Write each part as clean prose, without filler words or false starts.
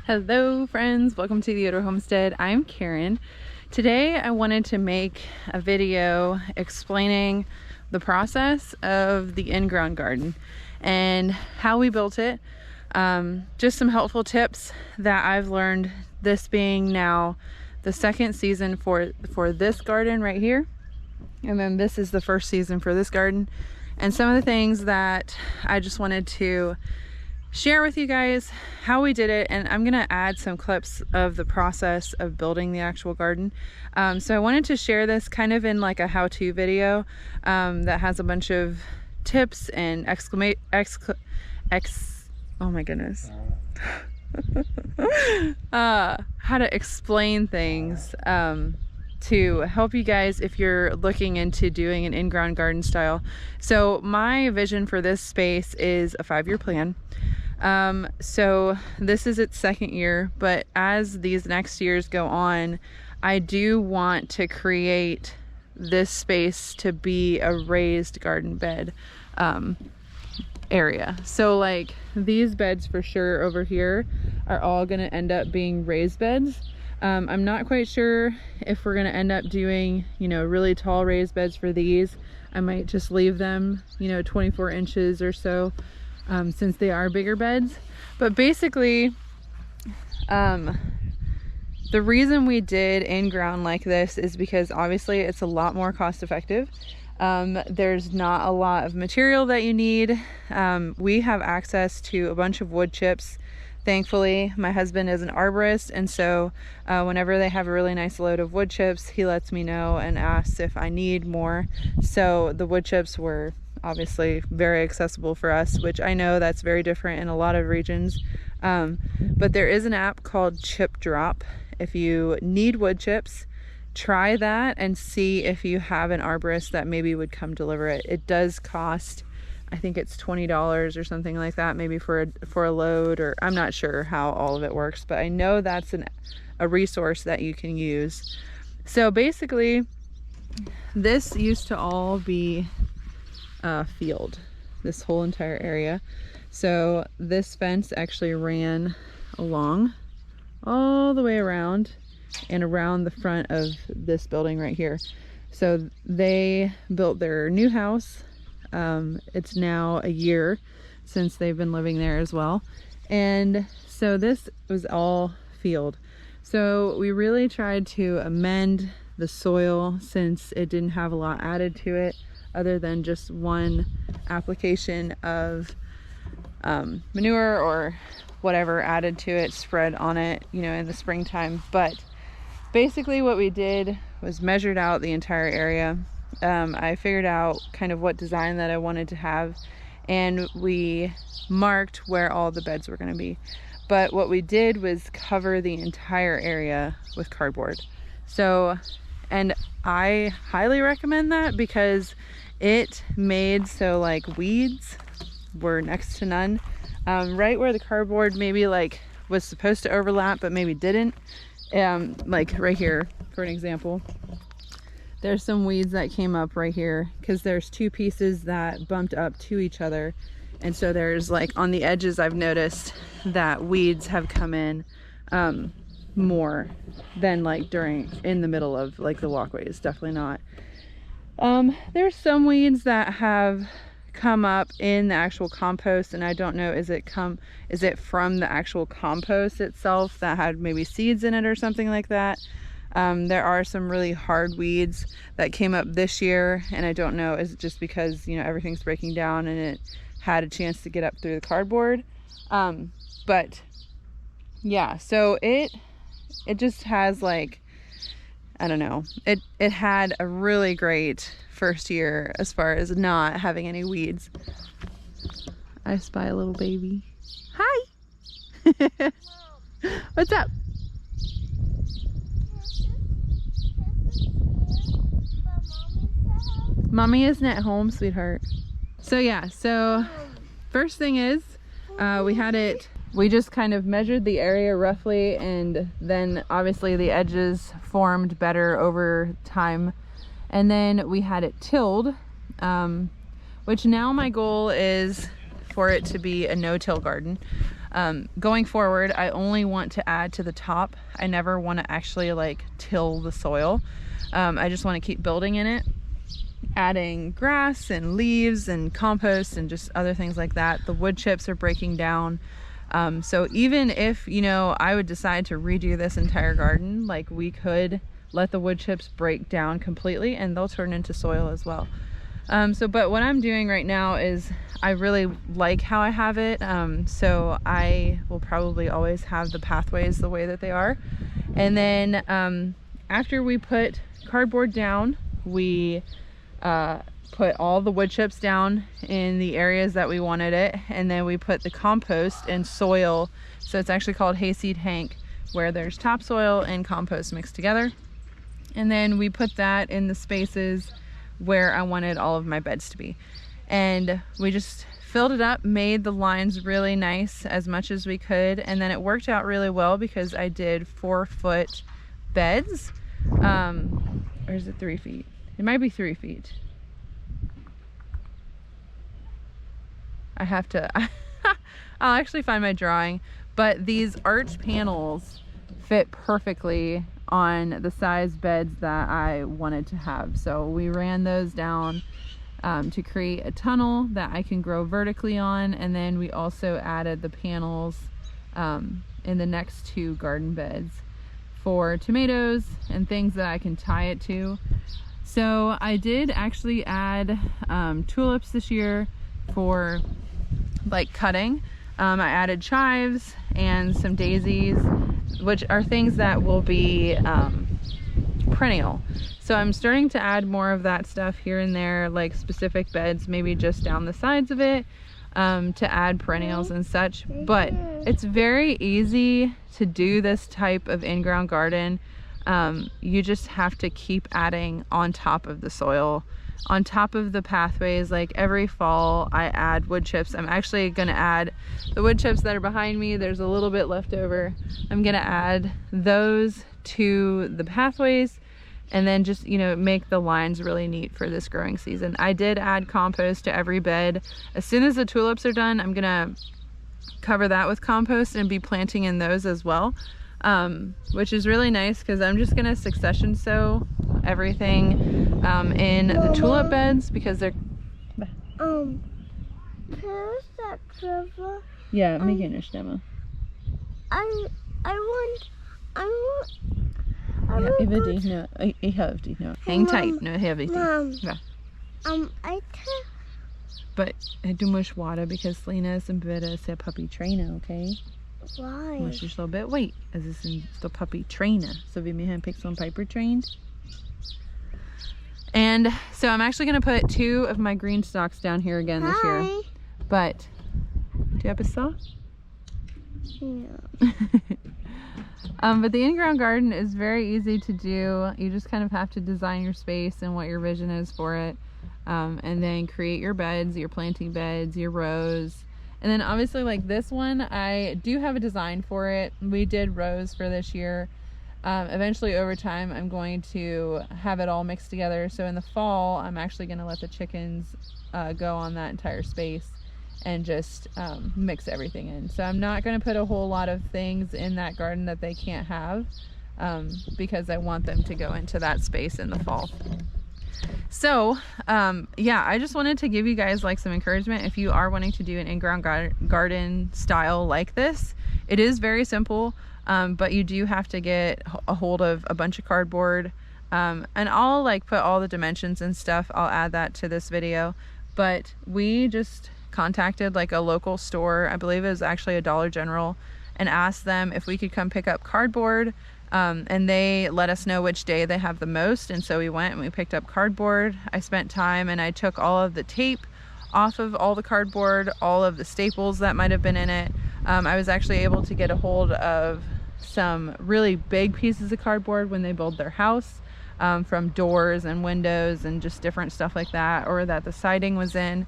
Hello friends, welcome to the Yoder Homestead. I'm Karen. Today I wanted to make a video explaining the process of the in-ground garden and how we built it. Just some helpful tips that I've learned, this being now the second season for this garden right here, and then this is the first season for this garden, and some of the things that I just wanted to share with you guys how we did it. And I'm gonna add some clips of the process of building the actual garden. So I wanted to share this kind of in like a how-to video that has a bunch of tips and oh my goodness how to explain things to help you guys if you're looking into doing an in-ground garden style. So my vision for this space is a 5-year plan. So this is its second year, but as these next years go on, I do want to create this space to be a raised garden bed area. So like these beds for sure over here are all going to end up being raised beds. I'm not quite sure if we're going to end up doing, you know, really tall raised beds for these. I might just leave them, you know, 24 inches or so. Since they are bigger beds. But basically the reason we did in-ground like this is because obviously it's a lot more cost effective. There's not a lot of material that you need. We have access to a bunch of wood chips. Thankfully, my husband is an arborist, and so whenever they have a really nice load of wood chips, he lets me know and asks if I need more. So the wood chips were obviously very accessible for us, which I know that's very different in a lot of regions. But there is an app called Chip Drop. If you need wood chips, try that and see if you have an arborist that maybe would come deliver it. It does cost, I think it's $20 or something like that, maybe for a load, or I'm not sure how all of it works, but I know that's a resource that you can use. So basically, this used to all be field, this whole entire area. So this fence actually ran along all the way around and around the front of this building right here. So they built their new house. It's now a year since they've been living there as well, and so this was all field. So we really tried to amend the soil since it didn't have a lot added to it other than just one application of manure or whatever added to it, spread on it, you know, in the springtime. But basically what we did was measured out the entire area. I figured out kind of what design that I wanted to have, and we marked where all the beds were going to be. But what we did was cover the entire area with cardboard. So, and I highly recommend that because it made so like weeds were next to none. Right where the cardboard maybe like was supposed to overlap but maybe didn't, like right here for an example, there's some weeds that came up right here because there's two pieces that bumped up to each other, and so there's like on the edges I've noticed that weeds have come in more than like in the middle of like the walkways. Definitely not. There's some weeds that have come up in the actual compost, and I don't know, is it from the actual compost itself that had maybe seeds in it or something like that. There are some really hard weeds that came up this year, and I don't know, is it just because, you know, everything's breaking down and it had a chance to get up through the cardboard. But yeah, so it just has like, I don't know, it had a really great first year as far as not having any weeds. I spy a little baby. Hi. What's up? Mommy isn't at home, sweetheart. So yeah, so first thing is we just kind of measured the area roughly, and then obviously the edges formed better over time, and then we had it tilled, which now my goal is for it to be a no-till garden. Going forward, I only want to add to the top. I never want to actually like till the soil. I just want to keep building in it, adding grass and leaves and compost and just other things like that. The wood chips are breaking down. So even if, you know, I would decide to redo this entire garden, like we could let the wood chips break down completely and they'll turn into soil as well. But what I'm doing right now is I really like how I have it. So I will probably always have the pathways the way that they are. And then after we put cardboard down, we put all the wood chips down in the areas that we wanted it, and then we put the compost and soil. So it's actually called Hayseed Hank, where there's topsoil and compost mixed together. And then we put that in the spaces where I wanted all of my beds to be. And we just filled it up, made the lines really nice as much as we could, and then it worked out really well because I did 4-foot beds. Or is it 3 feet? It might be 3 feet. I have to, I'll actually find my drawing, but these arch panels fit perfectly on the size beds that I wanted to have. So we ran those down to create a tunnel that I can grow vertically on, and then we also added the panels in the next 2 garden beds for tomatoes and things that I can tie it to. So I did actually add tulips this year for like cutting. I added chives and some daisies, which are things that will be perennial. So I'm starting to add more of that stuff here and there, like specific beds, maybe just down the sides of it, to add perennials and such. But it's very easy to do this type of in-ground garden. You just have to keep adding on top of the soil, on top of the pathways. Like every fall I add wood chips. I'm actually going to add the wood chips that are behind me. There's a little bit left over. I'm going to add those to the pathways, and then just, you know, make the lines really neat for this growing season. I did add compost to every bed. As soon as the tulips are done, I'm gonna cover that with compost and be planting in those as well, which is really nice because I'm just gonna succession sow everything in the tulip beds because they're Where's that Trevor? yeah, making a stemma. I want Ja, jag vet inte. Jag hörde inte. Häng tight. Nu hör vi inte. Ja. But du måste vara because Lena is better say puppy trainer, okay? Why? Måste just a little bit. Wait, as this is the puppy trainer. So we may have picked some Piper trained. And so I'm actually going to put 2 of my green stalks down here again this year. But do you have a saw? Yeah. But the in-ground garden is very easy to do. You just kind of have to design your space and what your vision is for it. And then create your beds, your planting beds, your rows. And then obviously like this one, I do have a design for it. We did rows for this year. Eventually over time, I'm going to have it all mixed together. So in the fall, I'm actually going to let the chickens go on that entire space and just mix everything in. So I'm not going to put a whole lot of things in that garden that they can't have because I want them to go into that space in the fall. So yeah, I just wanted to give you guys like some encouragement if you are wanting to do an in-ground garden style like this. It is very simple, but you do have to get a hold of a bunch of cardboard, and I'll like put all the dimensions and stuff. I'll add that to this video. But we just contacted like a local store, I believe it was actually a Dollar General, and asked them if we could come pick up cardboard, and they let us know which day they have the most, and so we went and we picked up cardboard. I spent time and I took all of the tape off of all the cardboard, all of the staples that might have been in it. I was actually able to get a hold of some really big pieces of cardboard when they build their house, from doors and windows and just different stuff like that, or that the siding was in.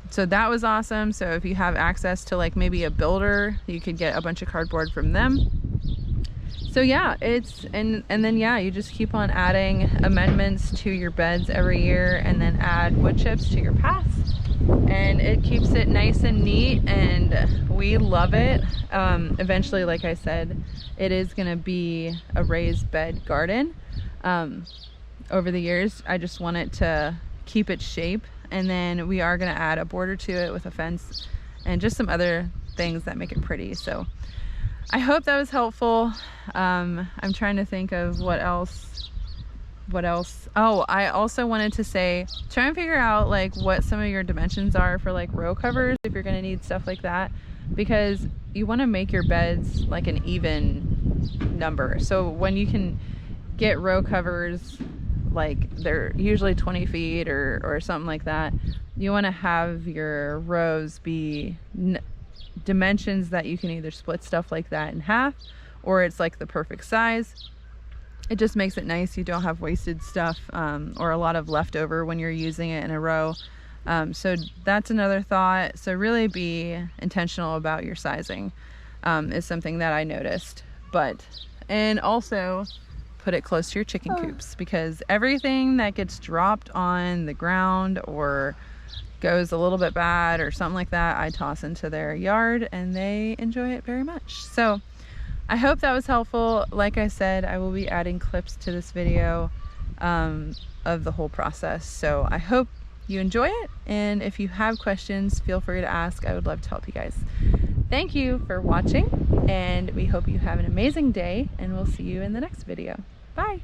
So that was awesome. So if you have access to like maybe a builder, you could get a bunch of cardboard from them. So yeah, it's, and then yeah, you just keep on adding amendments to your beds every year, and then add wood chips to your paths. and it keeps it nice and neat, and we love it. Eventually, like I said, it is gonna be a raised bed garden. Over the years, I just want it to keep its shape, and then we are gonna add a border to it with a fence and just some other things that make it pretty. So I hope that was helpful. I'm trying to think of what else. Oh, I also wanted to say, try and figure out like what some of your dimensions are for like row covers if you're gonna need stuff like that, because you want to make your beds like an even number. So when you can get row covers, like they're usually 20 feet or something like that, you want to have your rows be dimensions that you can either split stuff like that in half, or it's like the perfect size. It just makes it nice. You don't have wasted stuff or a lot of leftover when you're using it in a row. So that's another thought. So really be intentional about your sizing is something that I noticed. And also put it close to your chicken coops, because everything that gets dropped on the ground or goes a little bit bad or something like that, I toss into their yard and they enjoy it very much. So I hope that was helpful. Like I said, I will be adding clips to this video of the whole process. So I hope you enjoy it, and if you have questions, feel free to ask. I would love to help you guys. Thank you for watching, and we hope you have an amazing day, and we'll see you in the next video. Bye.